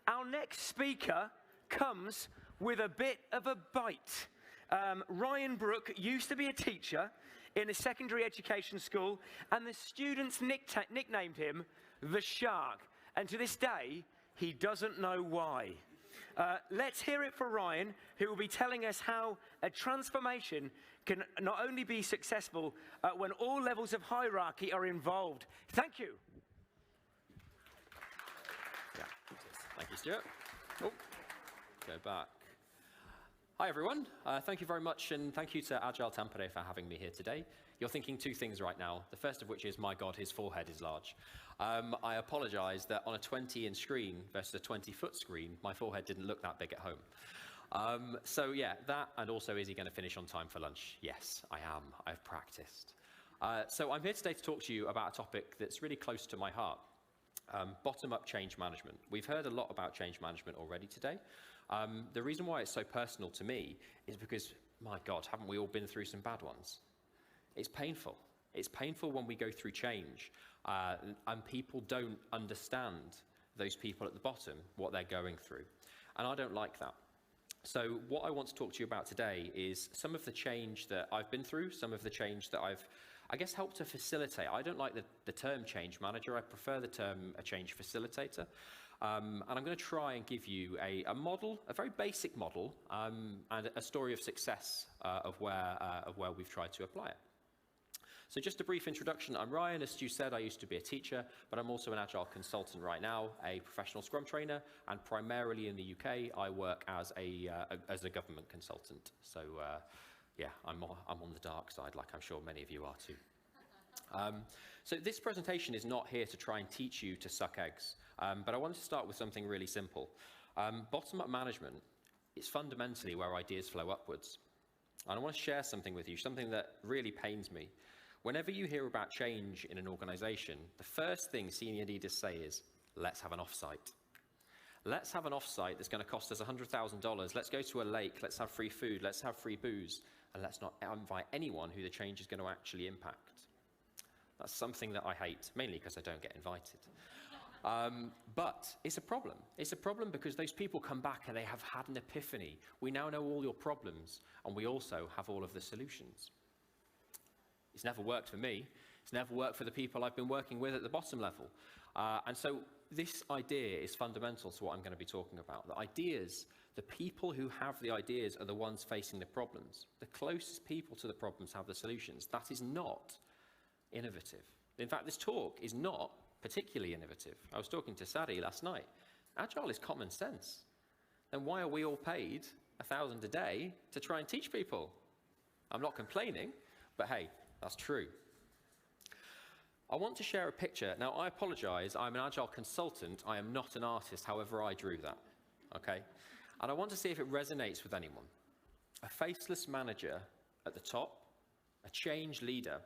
Our next speaker comes with a bit of a bite. Ryan Brook used to be a teacher in a secondary education school, and the students nicknamed him the Shark. And to this day, he doesn't know why. Let's hear it for Ryan, who will be telling us how a transformation can not only be successful when all levels of hierarchy are involved. Thank you. Yeah, thank you, Stuart. Oh, go back. Hi, everyone. Thank you very much, and thank you to Agile Tampere for having me here today. You're thinking two things right now. The first of which is, my God, his forehead is large. I apologize that on a 20-inch screen versus a 20-foot screen, my forehead didn't look that big at home. So yeah, that, and also, is he going to finish on time for lunch? Yes, I am. I've practiced. So I'm here today to talk to you about a topic that's really close to my heart. Bottom-up change management. We've heard a lot about change management already today. The reason why it's so personal to me is because, my God, haven't we all been through some bad ones? It's painful. It's painful when we go through change and people don't understand, those people at the bottom, what they're going through. And I don't like that. So what I want to talk to you about today is some of the change that I've been through, some of the change that I've, I guess, helped to facilitate. I don't like the term change manager. I prefer the term a change facilitator. And I'm going to try and give you a model, a very basic model, and a story of success of where we've tried to apply it. So just a brief introduction. I'm Ryan. As Stu said, I used to be a teacher, but I'm also an Agile consultant right now, a professional Scrum trainer, and primarily in the UK, I work as a government consultant. So yeah, I'm on the dark side, like I'm sure many of you are too. So this presentation is not here to try and teach you to suck eggs, but I wanted to start with something really simple. Bottom-up management is fundamentally where ideas flow upwards. And I want to share something with you, something that really pains me. Whenever you hear about change in an organization, the first thing senior leaders say is, let's have an offsite. Let's have an offsite that's going to cost us $100,000. Let's go to a lake. Let's have free food. Let's have free booze. And let's not invite anyone who the change is going to actually impact. That's something that I hate, mainly because I don't get invited. But it's a problem. It's a problem because those people come back and they have had an epiphany. We now know all your problems, and we also have all of the solutions. It's never worked for me. It's never worked for the people I've been working with at the bottom level. And so this idea is fundamental to what I'm going to be talking about. The ideas, the people who have the ideas are the ones facing the problems. The closest people to the problems have the solutions. That is not innovative. In fact, this talk is not particularly innovative. I was talking to Sadi last night. Agile is common sense. Then why are we all paid $1,000 a day to try and teach people? I'm not complaining, but hey, that's true. I want to share a picture. Now, I apologize. I'm an Agile consultant. I am not an artist, however I drew that, okay? And I want to see if it resonates with anyone. A faceless manager at the top, a change leader.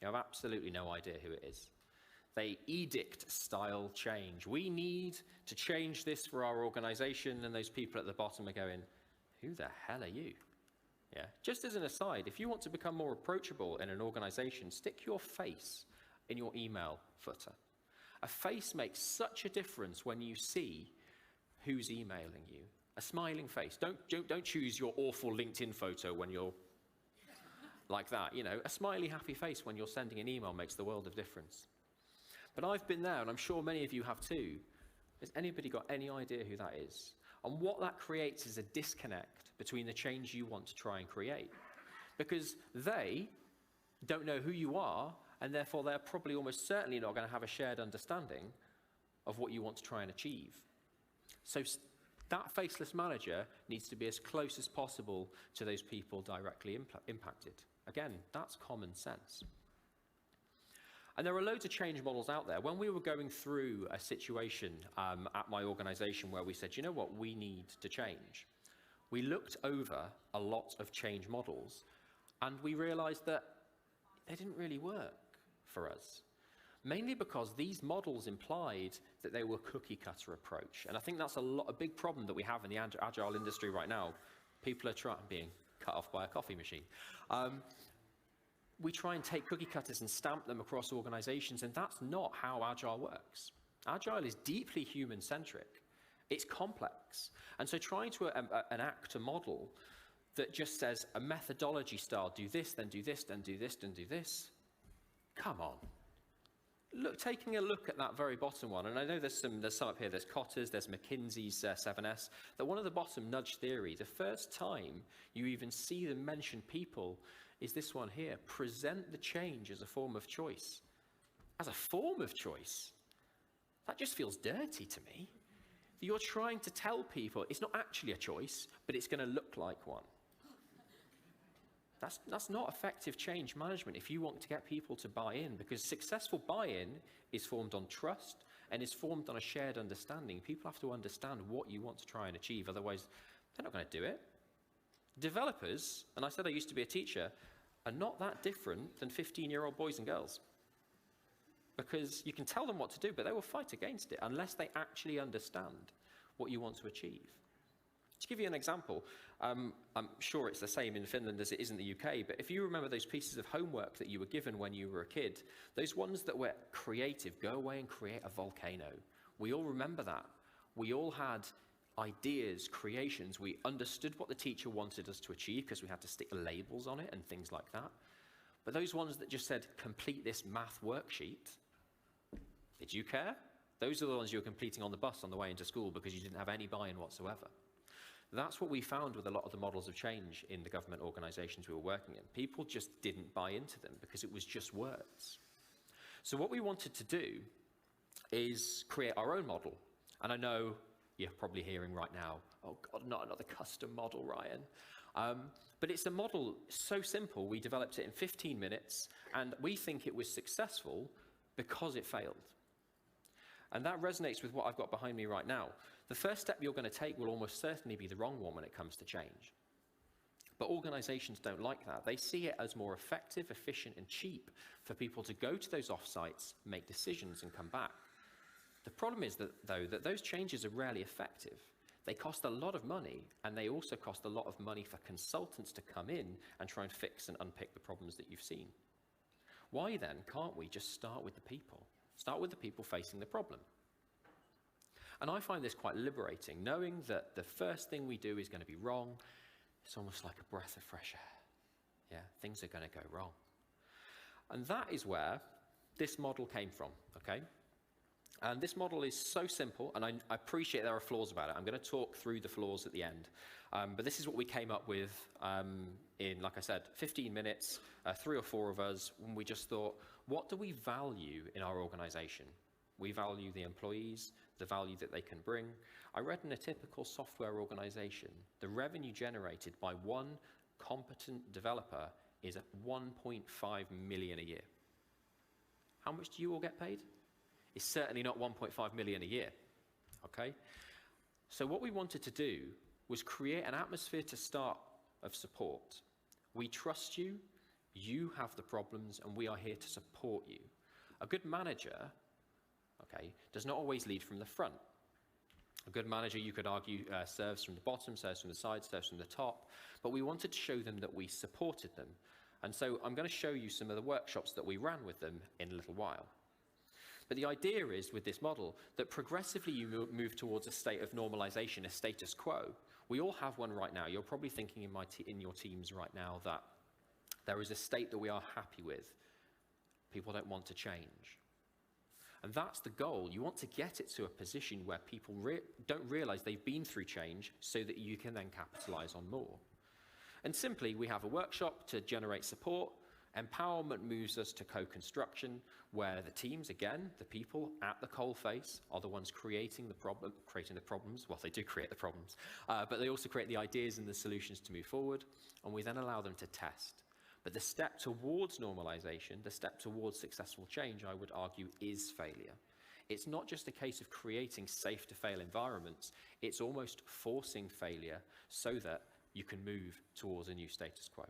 You have absolutely no idea who it is. They edict style change. We need to change this for our organization, and those people at the bottom are going, who the hell are you? Yeah. Just as an aside, if you want to become more approachable in an organization, stick your face in your email footer. A face makes such a difference when you see who's emailing you. A smiling face. Don't choose your awful LinkedIn photo when you're like that. You know, a smiley, happy face when you're sending an email makes the world of difference. But I've been there, and I'm sure many of you have too. Has anybody got any idea who that is? And what that creates is a disconnect between the change you want to try and create. Because they don't know who you are, and therefore they're probably almost certainly not going to have a shared understanding of what you want to try and achieve. So that faceless manager needs to be as close as possible to those people directly impacted. Again, that's common sense. And there are loads of change models out there. When we were going through a situation at my organization where we said, you know what, we need to change, we looked over a lot of change models, and we realized that they didn't really work for us. Mainly because these models implied that they were cookie cutter approach. And I think that's a big problem that we have in the Agile industry right now. People are being cut off by a coffee machine. We try and take cookie cutters and stamp them across organizations, and that's not how Agile works. Agile is deeply human-centric, It's complex. And so trying to enact a model that just says a methodology style, do this, then do this, then do this, then do this, come on. Look, taking a look at that very bottom one, and I know there's some up here, there's Kotter's, there's McKinsey's 7S, that one of the bottom, nudge theory, the first time you even see them mention people is this one here, present the change as a form of choice. As a form of choice? That just feels dirty to me. You're trying to tell people it's not actually a choice, but it's going to look like one. That's not effective change management if you want to get people to buy in, because successful buy-in is formed on trust and is formed on a shared understanding. People have to understand what you want to try and achieve, otherwise they're not going to do it. Developers, and I said I used to be a teacher, are not that different than 15-year-old boys and girls. Because you can tell them what to do, but they will fight against it unless they actually understand what you want to achieve. To give you an example, I'm sure it's the same in Finland as it is in the UK, but if you remember those pieces of homework that you were given when you were a kid, those ones that were creative, go away and create a volcano. We all remember that. We all had ideas, creations. We understood what the teacher wanted us to achieve because we had to stick labels on it and things like that. But those ones that just said, complete this math worksheet, did you care? Those are the ones you were completing on the bus on the way into school because you didn't have any buy-in whatsoever. That's what we found with a lot of the models of change in the government organizations we were working in. People just didn't buy into them because it was just words. So what we wanted to do is create our own model. And I know you're probably hearing right now, oh God, not another custom model, Ryan. But it's a model so simple, we developed it in 15 minutes, and we think it was successful because it failed. And that resonates with what I've got behind me right now. The first step you're going to take will almost certainly be the wrong one when it comes to change. But organizations don't like that. They see it as more effective, efficient, and cheap for people to go to those offsites, make decisions, and come back. The problem is that, though, that those changes are rarely effective. They cost a lot of money, and they also cost a lot of money for consultants to come in and try and fix and unpick the problems that you've seen. Why then can't we just start with the people? Start with the people facing the problem. And I find this quite liberating, knowing that the first thing we do is going to be wrong. It's almost like a breath of fresh air. Yeah, things are going to go wrong. And that is where this model came from, okay? And this model is so simple, and I appreciate there are flaws about it. I'm going to talk through the flaws at the end. But this is what we came up with in, like I said, 15 minutes, 3 or 4 of us, when we just thought, what do we value in our organization? We value the employees, the value that they can bring. I read in a typical software organization, the revenue generated by one competent developer is at 1.5 million a year. How much do you all get paid? It's certainly not 1.5 million a year, okay? So what we wanted to do was create an atmosphere to start of support. We trust you, you have the problems, and we are here to support you. A good manager, okay, does not always lead from the front. A good manager, you could argue, serves from the bottom, serves from the side, serves from the top, but we wanted to show them that we supported them. And so I'm going to show you some of the workshops that we ran with them in a little while. But the idea is, with this model, that progressively you move towards a state of normalization, a status quo. We all have one right now. You're probably thinking in your teams right now that there is a state that we are happy with. People don't want to change. And that's the goal. You want to get it to a position where people don't realize they've been through change so that you can then capitalize on more. And simply, we have a workshop to generate support. Empowerment moves us to co-construction, where the teams, again, the people at the coalface, are the ones creating the problems. Well, they do create the problems, but they also create the ideas and the solutions to move forward, and we then allow them to test. But the step towards normalization, the step towards successful change, I would argue, is failure. It's not just a case of creating safe-to-fail environments, it's almost forcing failure so that you can move towards a new status quo.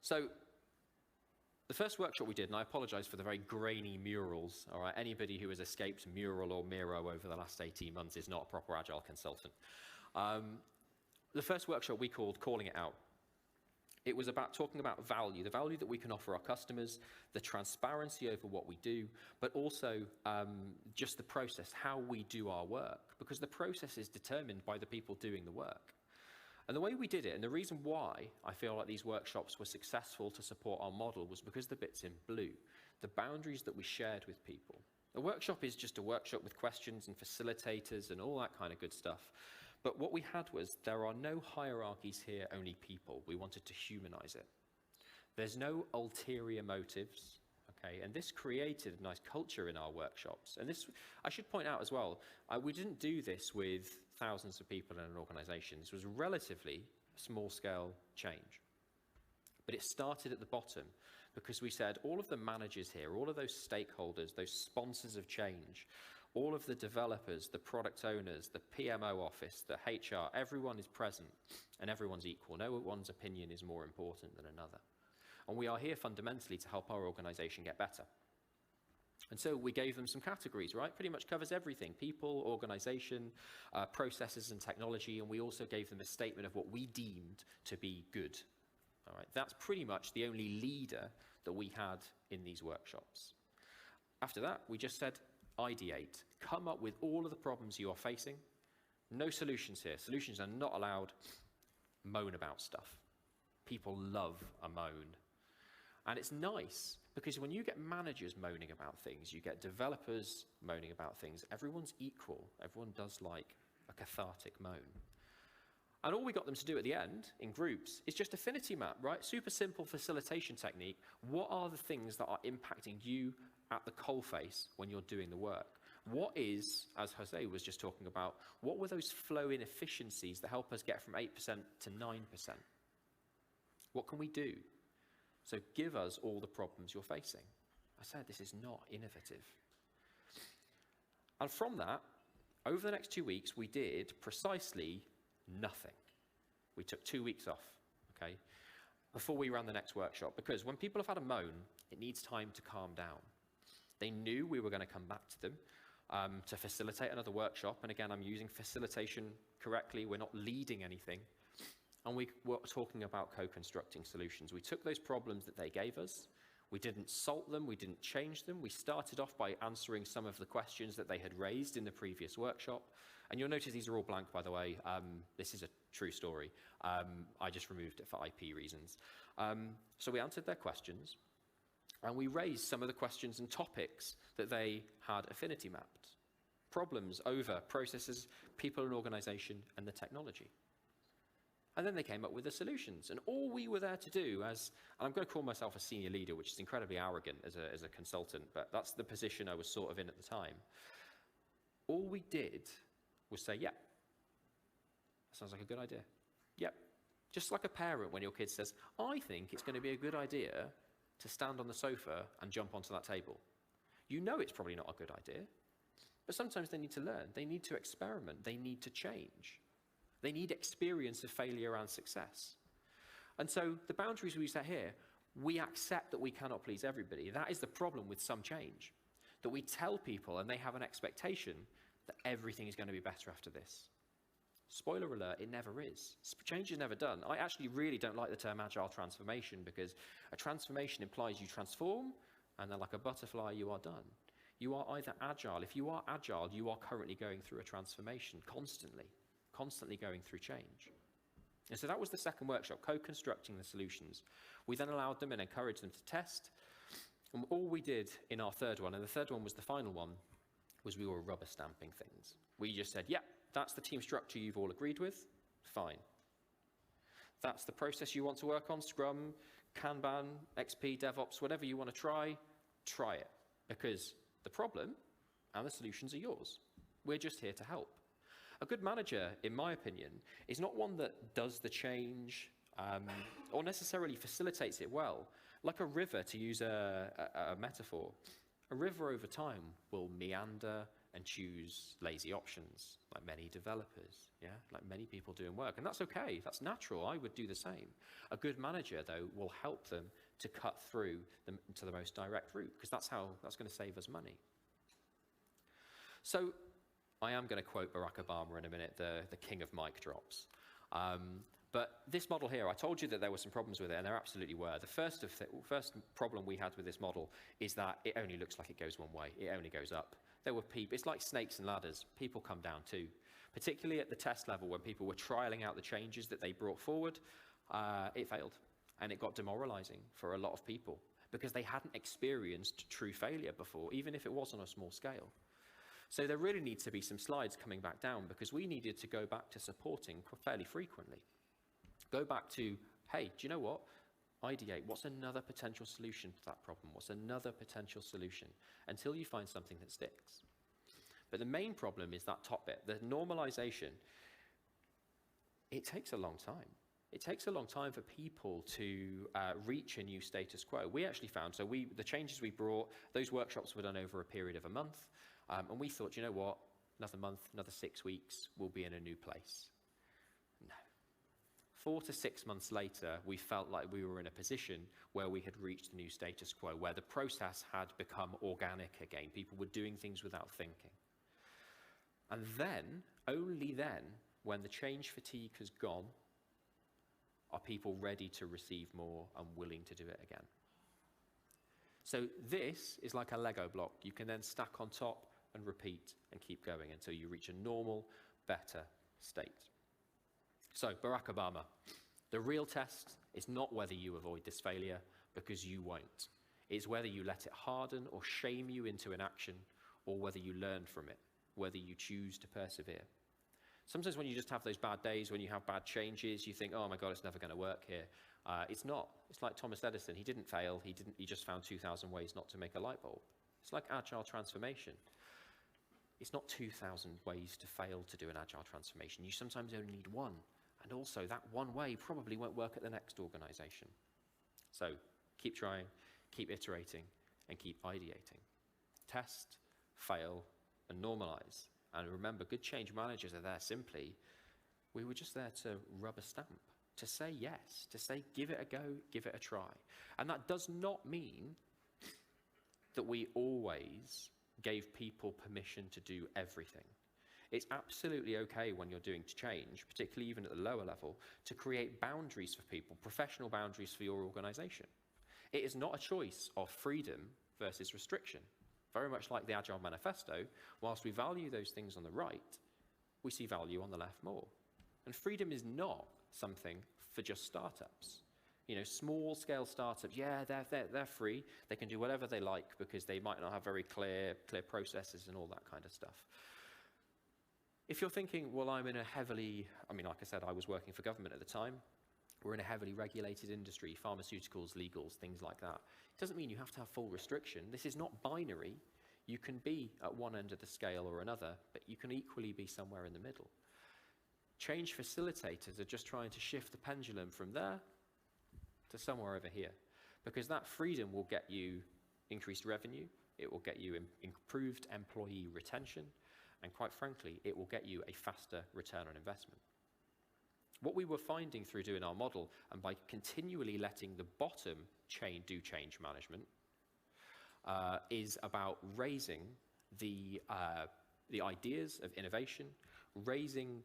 So the first workshop we did, and I apologize for the very grainy murals, all right? Anybody who has escaped Mural or Miro over the last 18 months is not a proper Agile consultant. The first workshop we called Calling It Out. It was about talking about value, the value that we can offer our customers, the transparency over what we do, but also just the process, how we do our work, because the process is determined by the people doing the work. And the way we did it, and the reason why I feel like these workshops were successful to support our model, was because the bits in blue, the boundaries that we shared with people. A workshop is just a workshop with questions and facilitators and all that kind of good stuff. But what we had was, there are no hierarchies here, only people. We wanted to humanize it. There's no ulterior motives, okay? And this created a nice culture in our workshops. And this, I should point out as well, we didn't do this with thousands of people in an organization. This was a relatively small-scale change. But it started at the bottom, because we said all of the managers here, all of those stakeholders, those sponsors of change, all of the developers, the product owners, the PMO office, the HR, everyone is present and everyone's equal. No one's opinion is more important than another. And we are here fundamentally to help our organization get better. And so we gave them some categories, right? Pretty much covers everything: people, organization, processes and technology. And we also gave them a statement of what we deemed to be good. All right, that's pretty much the only leader that we had in these workshops. After that, we just said, ideate. Come up with all of the problems you are facing. No solutions here. Solutions are not allowed. Moan about stuff. People love a moan. And it's nice, because when you get managers moaning about things, you get developers moaning about things, everyone's equal. Everyone does like a cathartic moan. And all we got them to do at the end, in groups, is just affinity map, right? Super simple facilitation technique. What are the things that are impacting you at the coalface when you're doing the work? What is, as Jose was just talking about, what were those flow inefficiencies that help us get from 8% to 9%? What can we do? So give us all the problems you're facing. I said this is not innovative. And from that, over the next 2 weeks, we did precisely nothing. We took 2 weeks off, okay, before we ran the next workshop, because when people have had a moan, it needs time to calm down. They knew we were going to come back to them to facilitate another workshop. And again, I'm using facilitation correctly. We're not leading anything. And we were talking about co-constructing solutions. We took those problems that they gave us. We didn't salt them. We didn't change them. We started off by answering some of the questions that they had raised in the previous workshop. And you'll notice these are all blank, by the way. This is a true story. I just removed it for IP reasons. So we answered their questions. And we raised some of the questions and topics that they had affinity mapped. Problems over processes, people and organization, and the technology. And then they came up with the solutions. And all we were there to do, and I'm going to call myself a senior leader, which is incredibly arrogant as a consultant, but that's the position I was sort of in at the time. All we did was say, yeah, that sounds like a good idea. Yep. Just like a parent when your kid says, I think it's going to be a good idea to stand on the sofa and jump onto that table. You know it's probably not a good idea, but sometimes they need to learn. They need to experiment. They need to change. They need experience of failure and success. And so the boundaries we set here, we accept that we cannot please everybody. That is the problem with some change, that we tell people and they have an expectation that everything is going to be better after this. Spoiler alert, it never is. Change is never done. I actually really don't like the term agile transformation, because a transformation implies you transform and then like a butterfly you are done. You are either agile. If you are agile, you are currently going through a transformation constantly going through change. And so that was the second workshop, co-constructing the solutions. We then allowed them and encouraged them to test. And all we did in our third one, and the third one was the final one, was we were rubber stamping things. We just said, yeah, that's the team structure you've all agreed with, fine. That's the process you want to work on, Scrum, Kanban, XP, DevOps, whatever you want to try it. Because the problem and the solutions are yours. We're just here to help. A good manager, in my opinion, is not one that does the change or necessarily facilitates it well. Like a river, to use a metaphor, a river over time will meander and choose lazy options, like many developers, yeah, like many people doing work. And that's okay, that's natural, I would do the same. A good manager, though, will help them to cut through to the most direct route, because that's going to save us money. So I am going to quote Barack Obama in a minute, the king of mic drops. But this model here, I told you that there were some problems with it, and there absolutely were. The first problem we had with this model is that it only looks like it goes one way. It only goes up. There were people, it's like snakes and ladders. People come down too. Particularly at the test level when people were trialing out the changes that they brought forward, it failed. And it got demoralizing for a lot of people because they hadn't experienced true failure before, even if it was on a small scale. So there really needs to be some slides coming back down because we needed to go back to supporting fairly frequently. Go back to, hey, do you know what? Ideate. What's another potential solution to that problem? What's another potential solution? Until you find something that sticks. But the main problem is that top bit, the normalization. It takes a long time. It takes a long time for people to reach a new status quo. We actually found, so the changes we brought, those workshops were done over a period of a month. And we thought, you know what? Another month, another 6 weeks, we'll be in a new place. No. 4 to 6 months later, we felt like we were in a position where we had reached the new status quo, where the process had become organic again. People were doing things without thinking. And then, only then, when the change fatigue has gone, are people ready to receive more and willing to do it again. So this is like a Lego block. You can then stack on top and repeat and keep going until you reach a normal, better state. So, Barack Obama, the real test is not whether you avoid this failure, because you won't. It's whether you let it harden or shame you into inaction, or whether you learn from it, whether you choose to persevere. Sometimes when you just have those bad days, when you have bad changes, you think, oh my God, it's never going to work here. It's not. It's like Thomas Edison. He didn't fail. He just found 2,000 ways not to make a light bulb. It's like agile transformation. It's not 2,000 ways to fail to do an agile transformation. You sometimes only need one. And also, that one way probably won't work at the next organization. So keep trying, keep iterating, and keep ideating. Test, fail, and normalize. And remember, good change managers are there simply. We were just there to rub a stamp, to say yes, to say give it a go, give it a try. And that does not mean that we always gave people permission to do everything. It's absolutely okay when you're doing change, particularly even at the lower level, to create boundaries for people, professional boundaries for your organization. It is not a choice of freedom versus restriction. Very much like the Agile Manifesto, whilst we value those things on the right, we see value on the left more. And freedom is not something for just startups. You know, small-scale startups, yeah, they're free. They can do whatever they like because they might not have very clear processes and all that kind of stuff. If you're thinking, well, I'm in a heavily, like I said, I was working for government at the time. We're in a heavily regulated industry, pharmaceuticals, legals, things like that. It doesn't mean you have to have full restriction. This is not binary. You can be at one end of the scale or another, but you can equally be somewhere in the middle. Change facilitators are just trying to shift the pendulum from there to somewhere over here, because that freedom will get you increased revenue, it will get you improved employee retention, and quite frankly, it will get you a faster return on investment. What we were finding through doing our model, and by continually letting the bottom chain do change management, is about raising the ideas of innovation, raising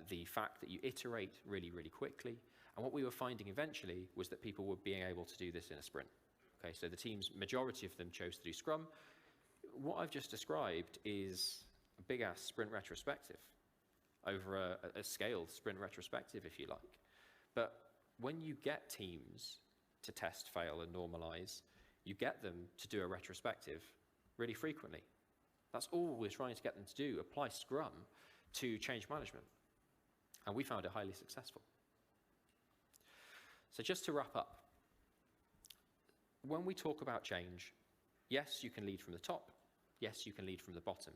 the fact that you iterate really, really quickly. And what we were finding eventually was that people were being able to do this in a sprint. Okay, so the team's majority of them chose to do Scrum. What I've just described is a big-ass sprint retrospective over a scaled sprint retrospective, if you like. But when you get teams to test, fail, and normalize, you get them to do a retrospective really frequently. That's all we're trying to get them to do, apply Scrum to change management. And we found it highly successful. So just to wrap up, when we talk about change, yes, you can lead from the top. Yes, you can lead from the bottom.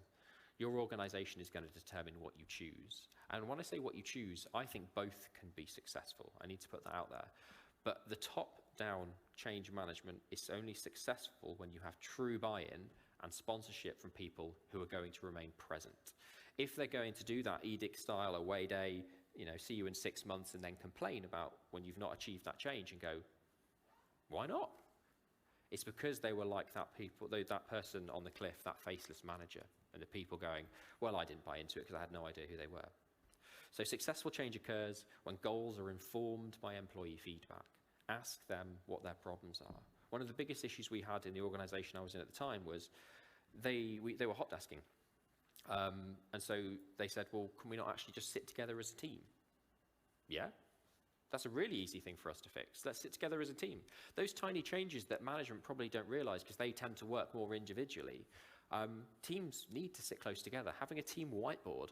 Your organization is going to determine what you choose. And when I say what you choose, I think both can be successful. I need to put that out there. But the top-down change management is only successful when you have true buy-in and sponsorship from people who are going to remain present. If they're going to do that edict-style away day, see you in 6 months and then complain about when you've not achieved that change and go, why not? It's because they were like that person on the cliff, that faceless manager, and the people going, well, I didn't buy into it because I had no idea who they were. So successful change occurs when goals are informed by employee feedback. Ask them what their problems are. One of the biggest issues we had in the organization I was in at the time was they were hot desking. And so they said, well, can we not actually just sit together as a team? Yeah, that's a really easy thing for us to fix. Let's sit together as a team. Those tiny changes that management probably don't realize because they tend to work more individually, teams need to sit close together. Having a team whiteboard,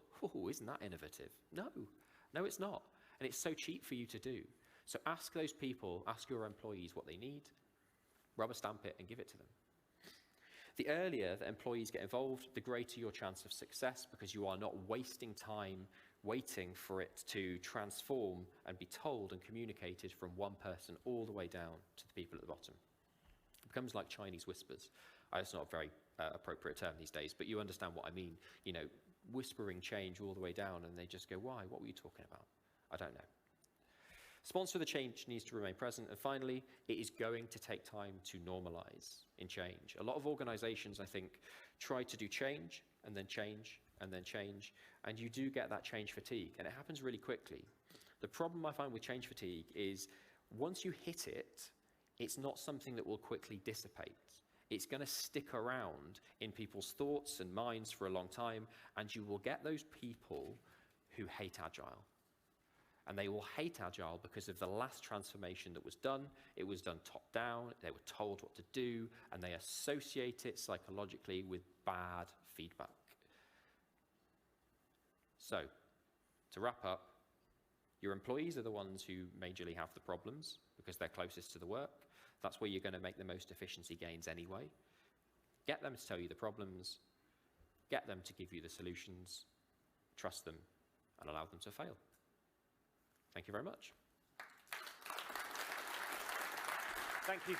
isn't that innovative? No, it's not. And it's so cheap for you to do. So ask those people, ask your employees what they need, rubber stamp it and give it to them. The earlier that employees get involved, the greater your chance of success because you are not wasting time waiting for it to transform and be told and communicated from one person all the way down to the people at the bottom. It becomes like Chinese whispers. It's not a very appropriate term these days, but you understand what I mean. You know, whispering change all the way down and they just go, why? What were you talking about? I don't know. Sponsor of the change needs to remain present. And finally, it is going to take time to normalize in change. A lot of organizations, I think, try to do change and then change and then change. And you do get that change fatigue. And it happens really quickly. The problem I find with change fatigue is once you hit it, it's not something that will quickly dissipate. It's going to stick around in people's thoughts and minds for a long time. And you will get those people who hate Agile. And they will hate Agile because of the last transformation that was done. It was done top down. They were told what to do, and they associate it psychologically with bad feedback. So, to wrap up, your employees are the ones who majorly have the problems because they're closest to the work. That's where you're going to make the most efficiency gains anyway. Get them to tell you the problems. Get them to give you the solutions. Trust them and allow them to fail. Thank you very much. Thank you.